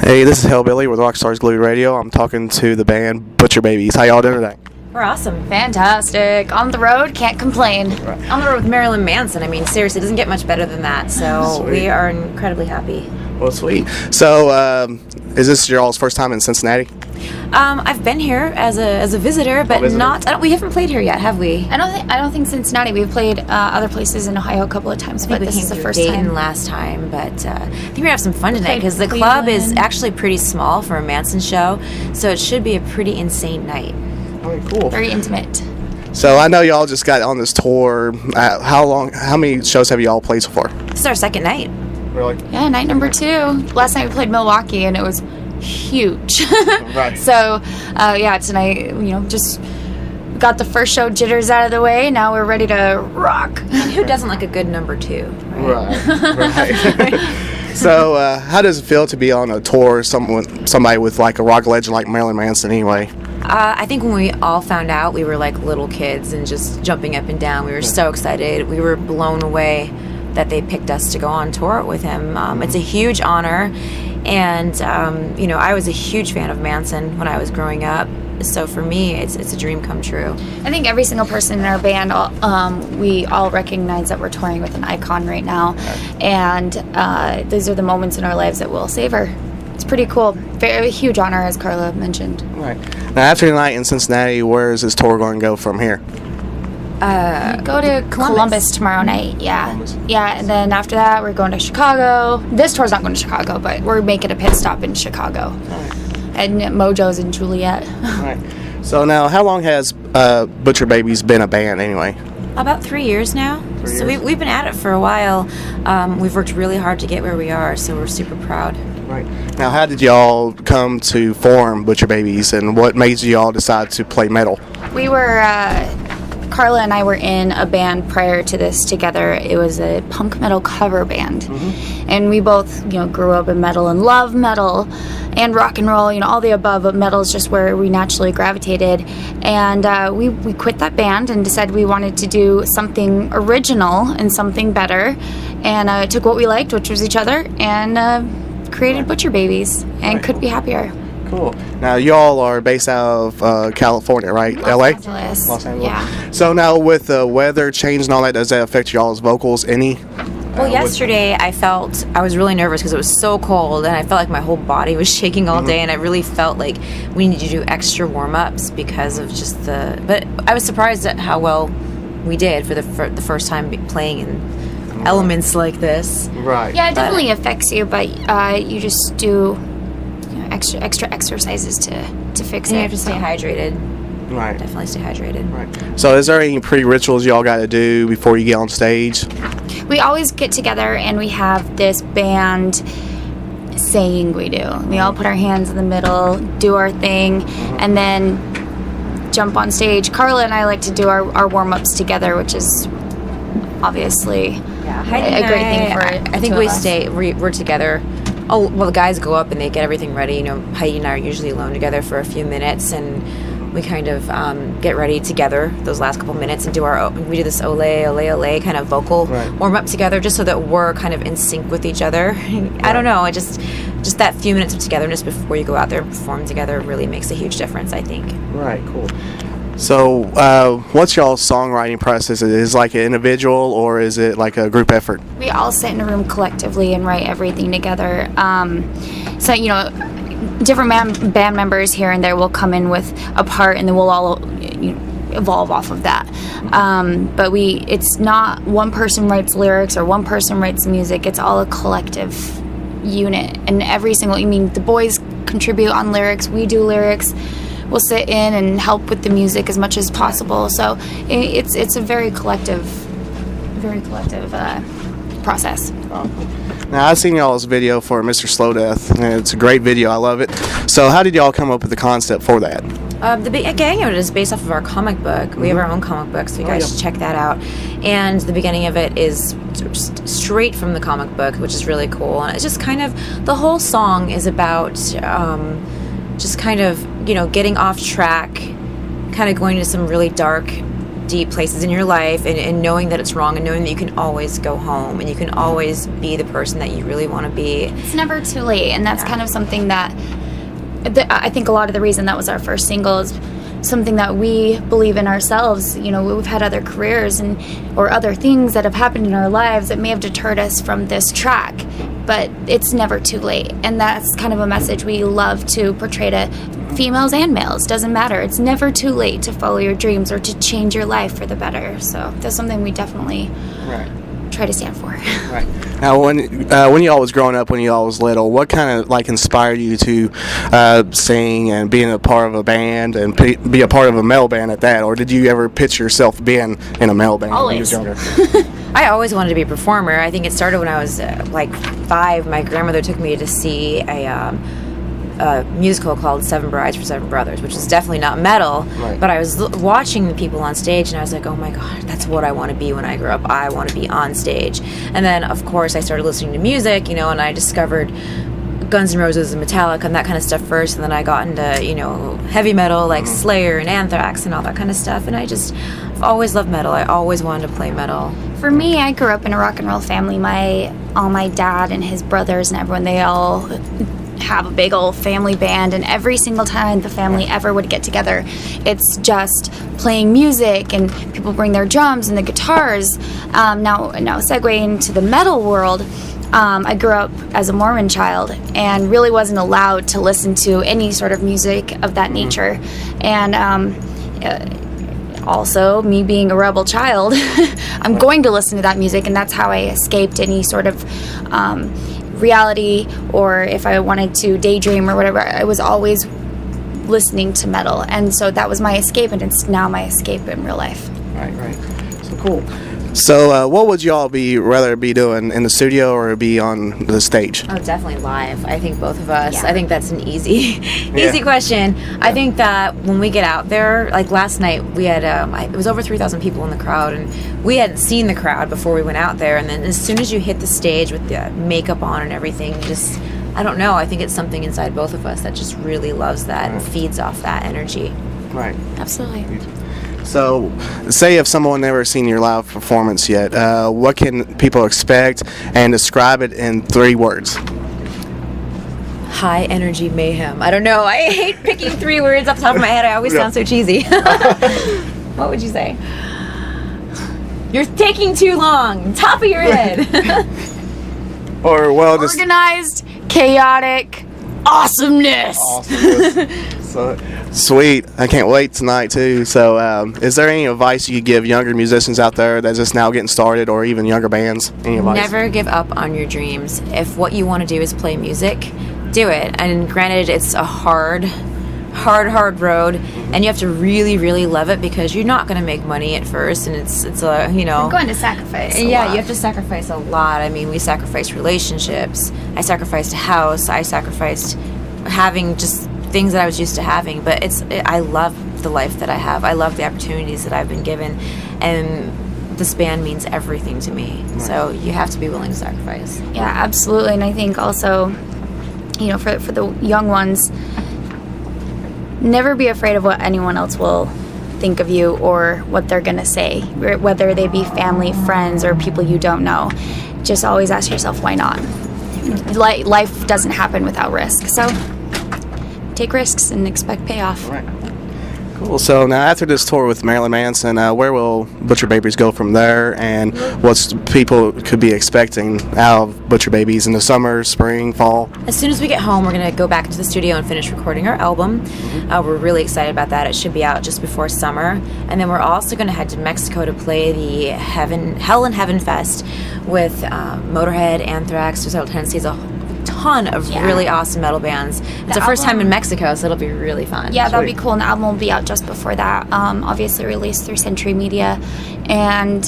Hey, this is Hellbilly with Rockstars Glue Radio. I'm talking to the band Butcher Babies. How y'all doing today? We're awesome. Fantastic. On the road, can't complain. Right. On the road with Marilyn Manson. I mean, seriously, it doesn't get much better than that. So Sweet. we are incredibly happy. Well, sweet. So, is this your all's first time in Cincinnati? I've been here as a visitor, but visitor. we haven't played here yet, have we? I don't think Cincinnati. We've played other places in Ohio a couple of times, but this is the first Dayton time. last time. But I think we're gonna have some fun tonight played because the club is Cleveland. actually pretty small for a Manson show, so it should be a pretty insane night. Oh, cool. Very intimate. So, I know y'all just got on this tour. How many shows have y'all played so far? This is our second night. Really? Yeah, night number 2. Last night we played Milwaukee, and it was huge. Right. So, tonight, just got the first show jitters out of the way. Now we're ready to rock. And who doesn't like a good number 2? Right. So, how does it feel to be on a tour with somebody with like a rock legend like Marilyn Manson anyway? I think when we all found out, we were like little kids and just jumping up and down. We were so excited. We were blown away that they picked us to go on tour with him. It's a huge honor. And, I was a huge fan of Manson when I was growing up. So for me, it's a dream come true. I think every single person in our band, we all recognize that we're touring with an icon right now. And these are the moments in our lives that we'll savor. It's pretty cool. Very huge honor, as Carla mentioned. Right. Now, after tonight in Cincinnati, where is this tour going to go from here? Go to Columbus tomorrow night. Yeah. Columbus. Yeah, and then after that, we're going to Chicago. This tour's not going to Chicago, but we're making a pit stop in Chicago. And Mojo's in Juliet. Right. So now, how long has Butcher Babies been a band anyway? About 3 years now. 3 So years. we've been at it for a while. We've worked really hard to get where we are, so we're super proud. Right. Now, how did y'all come to form Butcher Babies, and what made y'all decide to play metal? We were, Carla and I were in a band prior to this together. It was a punk metal cover band. And we both, grew up in metal and love metal and rock and roll, all the above, but metal is just where we naturally gravitated. And we quit that band and decided we wanted to do something original and something better. And took what we liked, which was each other, and created Butcher Babies, and couldn't be happier. Cool. Now, y'all are based out of California, right? LA? Angeles. Los Angeles. Yeah. So now, with the weather change and all that, does that affect y'all's vocals any? Well, yesterday I was really nervous because it was so cold, and I felt like my whole body was shaking all day, and I really felt like we needed to do extra warm-ups because of just but I was surprised at how well we did for the first time playing in elements like this. Right. Yeah, it definitely affects you, but you just do extra exercises to fix And it. you have to stay hydrated. Right. Definitely stay hydrated. Right. So, is there any pre-rituals y'all got to do before you get on stage? We always get together and we have this band saying we do. We all put our hands in the middle, do our thing, and then jump on stage. Carla and I like to do our warm-ups together, which is obviously a great thing for I think we're together. Oh, well, the guys go up and they get everything ready. Heidi and I are usually alone together for a few minutes, and we kind of get ready together those last couple minutes and we do this ole, ole, ole kind of vocal warm up together, just so that we're kind of in sync with each other. I don't know, just that few minutes of togetherness before you go out there and perform together really makes a huge difference, I think. Right. Cool. So, what's y'all's songwriting process? Is it like an individual or is it like a group effort? We all sit in a room collectively and write everything together. So, different band members here and there will come in with a part, and then we'll all evolve off of that. But it's not one person writes lyrics or one person writes music. It's all a collective unit, and the boys contribute on lyrics. We do lyrics. We'll sit in and help with the music as much as possible. So it's a very collective process. Now, I've seen y'all's video for Mr. Slow Death, and it's a great video. I love it. So, how did y'all come up with the concept for that? The beginning of it is based off of our comic book. We have our own comic book, so you guys should check that out. And the beginning of it is straight from the comic book, which is really cool. And it's just kind of, the whole song is about just kind of, getting off track, kind of going to some really dark deep places in your life, and knowing that it's wrong, and knowing that you can always go home and you can always be the person that you really want to be. It's never too late, and that's kind of something that I think a lot of the reason that was our first single is something that we believe in ourselves. You know, we've had other careers or other things that have happened in our lives that may have deterred us from this track, but it's never too late. And that's kind of a message we love to portray to females and males. Doesn't matter. It's never too late to follow your dreams or to change your life for the better. So that's something we definitely try to stand for. Right. Now, when you all was growing up, when you all was little, what kind of like inspired you to sing and being a part of a band and be a part of a metal band at that? Or did you ever picture yourself being in a metal band Always. when you was younger? I always wanted to be a performer. I think it started when I was like 5. My grandmother took me to see a musical called Seven Brides for Seven Brothers, which is definitely not metal, Right. but I was watching the people on stage, and I was like, oh my god, that's what I want to be when I grow up. I want to be on stage. And then, of course, I started listening to music, and I discovered Guns N' Roses and Metallica and that kind of stuff first, and then I got into, heavy metal like Slayer and Anthrax and all that kind of stuff, and I've always loved metal. I always wanted to play metal. For me, I grew up in a rock and roll family. All my dad and his brothers and everyone, they all have a big old family band, and every single time the family ever would get together, it's just playing music, and people bring their drums and the guitars. Now segueing to the metal world, I grew up as a Mormon child and really wasn't allowed to listen to any sort of music of that nature. And also, me being a rebel child, I'm going to listen to that music, and that's how I escaped any sort of reality, or if I wanted to daydream or whatever, I was always listening to metal. And so that was my escape, and it's now my escape in real life. Right. So cool. So what would y'all rather be doing, in the studio or be on the stage? Oh, definitely live. I think both of us. Yeah. I think that's an easy question. Yeah. I think that when we get out there, like last night, we had it was over 3,000 people in the crowd, and we hadn't seen the crowd before we went out there. And then as soon as you hit the stage with the makeup on and everything, just, I don't know. I think it's something inside both of us that just really loves that and feeds off that energy. Right. Absolutely. So, say if someone never seen your live performance yet, what can people expect, and describe it in 3 words? High energy mayhem. I don't know. I hate picking 3 words off the top of my head. I always sound so cheesy. What would you say? You're taking too long. Top of your head. Or, well, just Organized, chaotic, awesomeness. So, sweet. I can't wait tonight, too. So, is there any advice you could give younger musicians out there that's just now getting started, or even younger bands? Any advice? Never give up on your dreams. If what you want to do is play music, do it. And granted, it's a hard road, and you have to really, really love it, because you're not going to make money at first, and it's a, You're going to sacrifice a lot. You have to sacrifice a lot. I mean, we sacrificed relationships. I sacrificed a house. I sacrificed having just things that I was used to having, but I love the life that I have. I love the opportunities that I've been given, and this band means everything to me. Right. So you have to be willing to sacrifice. Yeah, absolutely. And I think also, for the young ones, never be afraid of what anyone else will think of you or what they're going to say, whether they be family, friends, or people you don't know. Just always ask yourself, why not? Life doesn't happen without risk. So take risks and expect payoff. Right. Cool. So now, after this tour with Marilyn Manson, where will Butcher Babies go from there, and what's people could be expecting out of Butcher Babies in the summer, spring, fall? As soon as we get home, we're going to go back into the studio and finish recording our album. We're really excited about that. It should be out just before summer. And then we're also going to head to Mexico to play the Hell in Heaven Fest with Motorhead, Anthrax, Suicidal Tendencies, a ton of really awesome metal bands. It's our first time in Mexico, so it'll be really fun. Yeah, that'll be cool. And the album will be out just before that. Obviously released through Century Media. And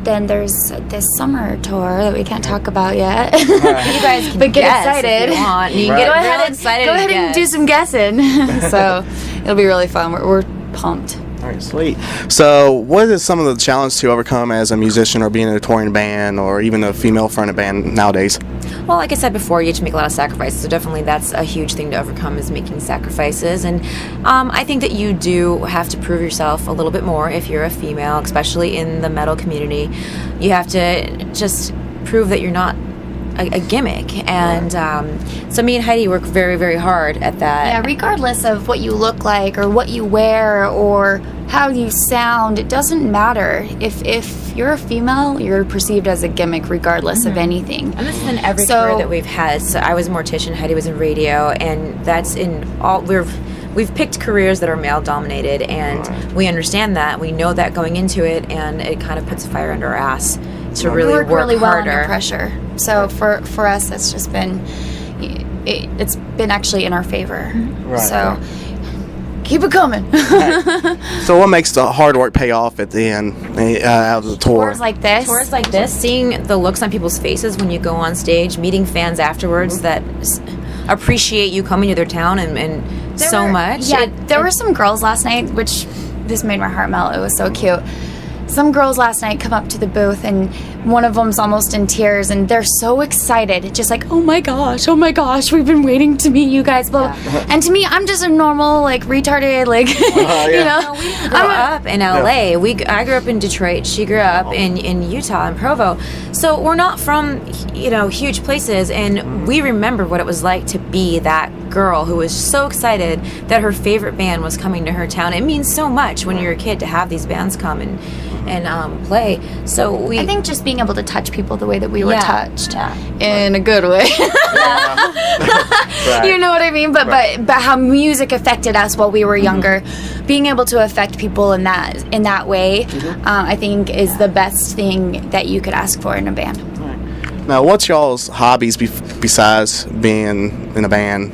then there's this summer tour that we can't talk about yet. You guys can but get guess excited. If you want. You can get real excited. Go ahead and do some guessing. So it'll be really fun. We're pumped. All right, sweet. So, what is some of the challenges to overcome as a musician or being in a touring band or even a female-fronted band nowadays? Well, like I said before, you have to make a lot of sacrifices. So definitely that's a huge thing to overcome is making sacrifices. And I think that you do have to prove yourself a little bit more if you're a female, especially in the metal community. You have to just prove that you're not a gimmick. And so me and Heidi work very, very hard at that. Yeah, regardless of what you look like or what you wear or how you sound, it doesn't matter. If you're a female, you're perceived as a gimmick regardless of anything. And this is in every career that we've had. So I was a mortician, Heidi was in radio, and that's in all, we've picked careers that are male dominated, and we understand that. We know that going into it, and it kind of puts a fire under our ass to really work really well harder. under pressure. So for us, it's just been, it's been actually in our favor. Right, so keep it coming. So what makes the hard work pay off at the end out of the tour? Tours like this, seeing the looks on people's faces when you go on stage, meeting fans afterwards that appreciate you coming to their town and so much. Yeah, there were some girls last night, which this made my heart melt. It was so cute. Some girls last night come up to the booth, and one of them's almost in tears, and they're so excited, just like, oh my gosh, we've been waiting to meet you guys. And to me, I'm just a normal, like, retarded, like, you know. No, we didn't grow up in LA. I grew up in Detroit. She grew up in Utah, in Provo. So we're not from, huge places, and we remember what it was like to be that girl who was so excited that her favorite band was coming to her town. It means so much when you're a kid to have these bands come and play. So I think just being able to touch people the way that we were touched in a a good way. Right. You know what I mean? But how music affected us while we were younger, being able to affect people in that way, I think is the best thing that you could ask for in a band. Now, what's y'all's hobbies besides being in a band?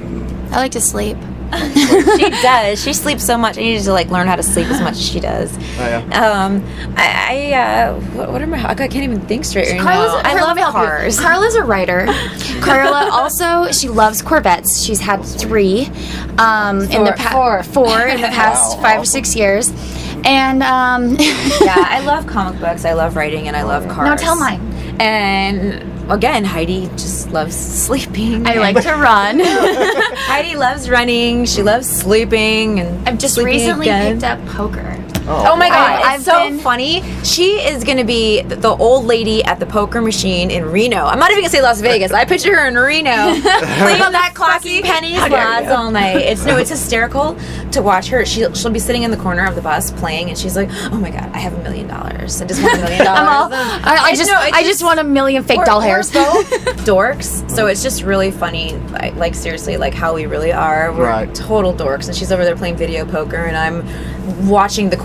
I like to sleep. She does. She sleeps so much. I need to learn how to sleep as much as she does. Oh, yeah. What am I can't even think straight right Carla's, now. I love cars. Carla's a writer. Carla also, she loves Corvettes. She's had 3 in the past 4 in the past 5 or 6 years. And yeah, I love comic books. I love writing, and I love cars. Now tell mine. And again, Heidi just loves sleeping. I like to run. Heidi loves running. She loves sleeping, and I've just sleeping recently again. picked up poker. Oh my God, I've it's so been- funny. She is going to be the old lady at the poker machine in Reno. I'm not even going to say Las Vegas. I picture her in Reno playing on that classy penny slots all night. It's hysterical to watch her. She'll be sitting in the corner of the bus playing, and she's like, oh my God, I have $1 million. I just want $1 million. I just want 1 million fake doll hairs. We're both dorks, so it's just really funny. Like seriously, like how we really are. We're total dorks, and she's over there playing video poker, and I'm watching the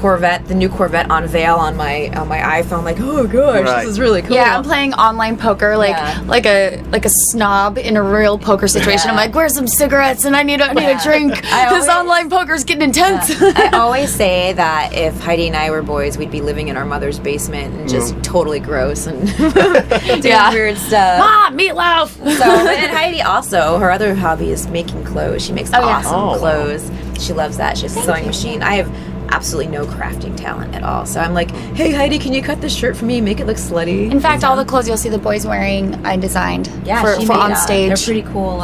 new Corvette unveil on my iPhone. Like, oh gosh, this is really cool. Yeah, I'm playing online poker like a snob in a real poker situation. Yeah. I'm like, where's some cigarettes? And I need a drink. This online poker's getting intense. I always say that if Heidi and I were boys, we'd be living in our mother's basement and just totally gross and doing weird stuff. Mom, meatloaf. And Heidi also, her other hobby is making clothes. She makes awesome clothes. She loves that. She has a sewing machine. I have absolutely no crafting talent at all. So I'm like, hey Heidi, can you cut this shirt for me and make it look slutty? In fact, all the clothes you'll see the boys wearing, I designed for on stage. They're pretty cool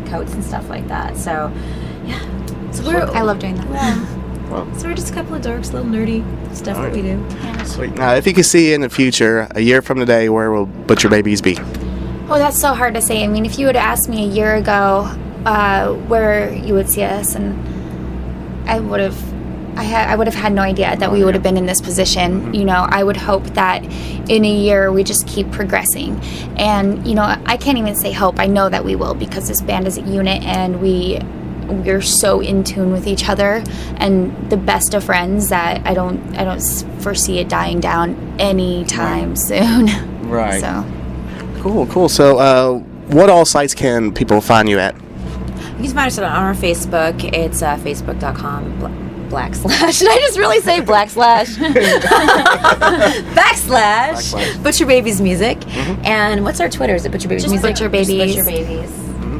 coats and stuff like that. So yeah. So I love doing that. Yeah. So we're just a couple of dorks, little nerdy stuff that we do. Sweet. Now, if you could see in the future, a year from today, where will Butcher Babies be? Oh, that's so hard to say. I mean, if you would have asked me a year ago where you would see us, and I would have had no idea that we would have been in this position. You know, I would hope that in a year we just keep progressing. And, I can't even say hope. I know that we will, because this band is a unit, and we're so in tune with each other and the best of friends that I don't foresee it dying down anytime soon. Right. So Cool. So, what all sites can people find you at? You can find us on our Facebook. It's facebook.com/. Did I just really say /? / Butcher Babies Music. And what's our Twitter? Is it Butcher Babies Just Music? Butcher Babies. Just Butcher Babies.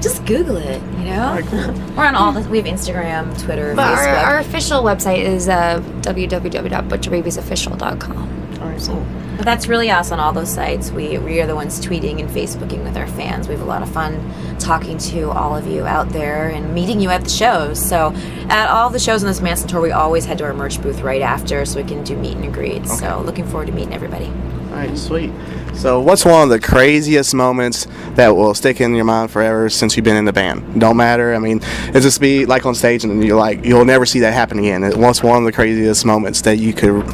Just Google it, you know? Very cool. We're on all we have Instagram, Twitter, But Facebook. our official website is www.butcherbabysofficial.com. All right, so But that's really us on all those sites. We are the ones tweeting and Facebooking with our fans. We have a lot of fun talking to all of you out there and meeting you at the shows. So at all the shows on this Manson tour, we always head to our merch booth right after so we can do meet and greets. Okay. So looking forward to meeting everybody. all right, sweet. So what's one of the craziest moments that will stick in your mind forever since you've been in the band? Don't matter. I mean, it just be like on stage and you're like, you'll never see that happen again. What's one of the craziest moments that you could?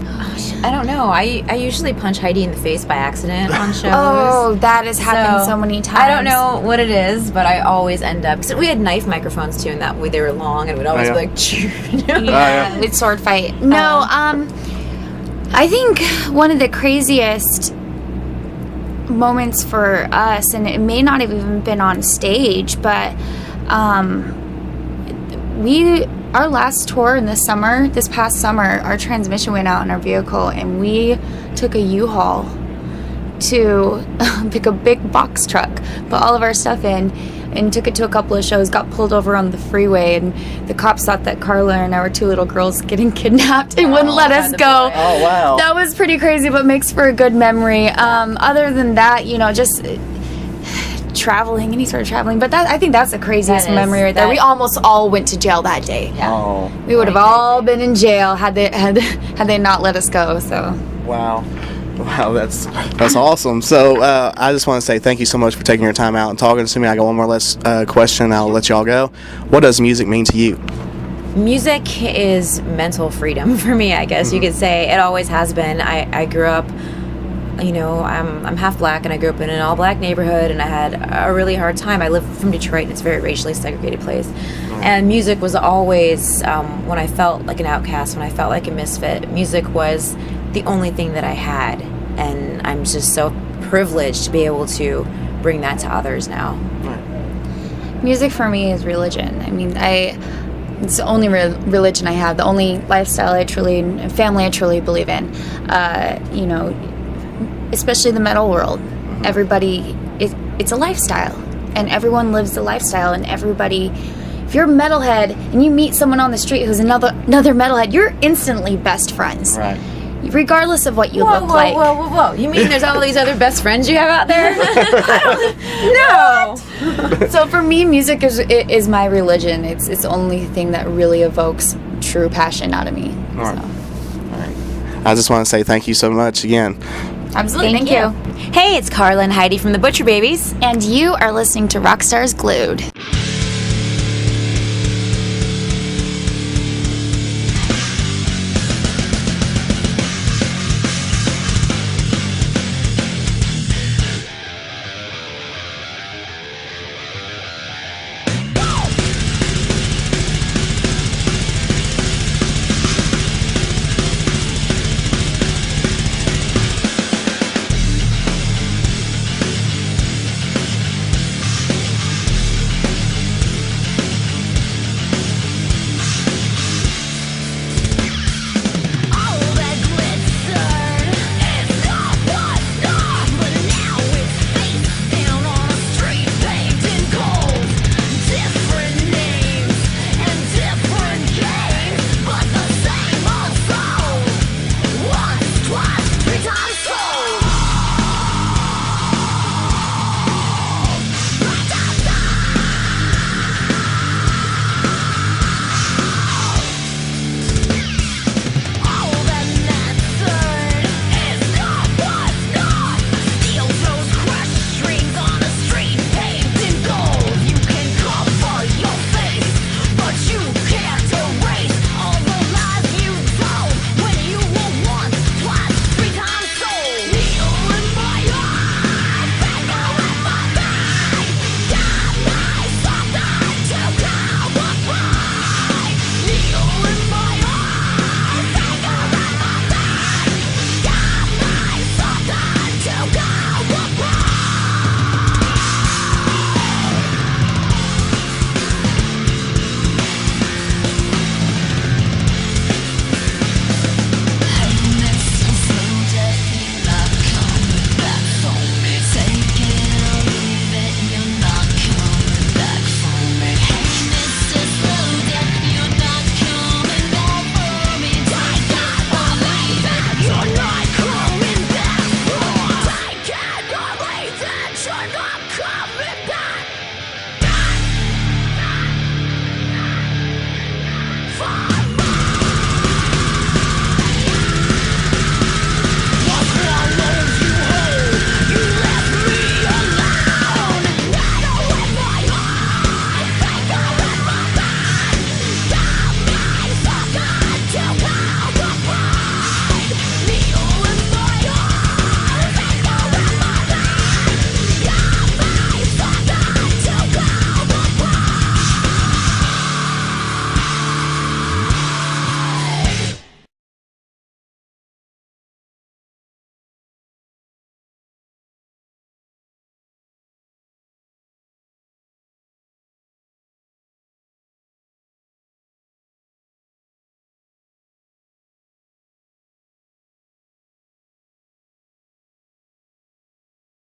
I don't know. I usually punch Heidi in the face by accident on shows. Oh, that has happened so many times. I don't know what it is, but I always end up. Cause we had knife microphones too, and that way they were long, and we'd always yeah. be like, Yeah, we'd sword fight. No, I think one of the craziest moments for us, and it may not have even been on stage, but our last tour in this past summer, our transmission went out in our vehicle, and we took a U-Haul to pick a big box truck, put all of our stuff in, and took it to a couple of shows, got pulled over on the freeway, and the cops thought that Carla and I were two little girls getting kidnapped and wouldn't let us go. Oh, wow. That was pretty crazy, but makes for a good memory. Other than that, just traveling, any sort of traveling, but I think that's the craziest memory right there. We almost all went to jail that day. Yeah. Oh, We would have all been in jail had they not let us go. So wow. Wow, that's awesome. So I just want to say thank you so much for taking your time out and talking to me. I got one more last question. I'll let y'all go. What does music mean to you? Music is mental freedom for me, I guess you could say. It always has been. I grew up, I'm half black, and I grew up in an all-black neighborhood, and I had a really hard time. I live from Detroit, and it's a very racially segregated place. And music was always, when I felt like an outcast, when I felt like a misfit, music was the only thing that I had. And I'm just so privileged to be able to bring that to others now. music for me is religion. I mean, it's the only religion I have, the only lifestyle family I truly believe in. Especially the metal world. Everybody, it's a lifestyle, and everyone lives the lifestyle, and everybody, if you're a metalhead and you meet someone on the street who's another metalhead, you're instantly best friends. Right. Regardless of what you look like. Whoa. You mean there's all these other best friends you have out there? No. So for me, music is my religion. It's the only thing that really evokes true passion out of me. All right. I just want to say thank you so much again. Absolutely. Thank you. Hey, it's Carla and Heidi from the Butcher Babies. And you are listening to Rockstars Glued.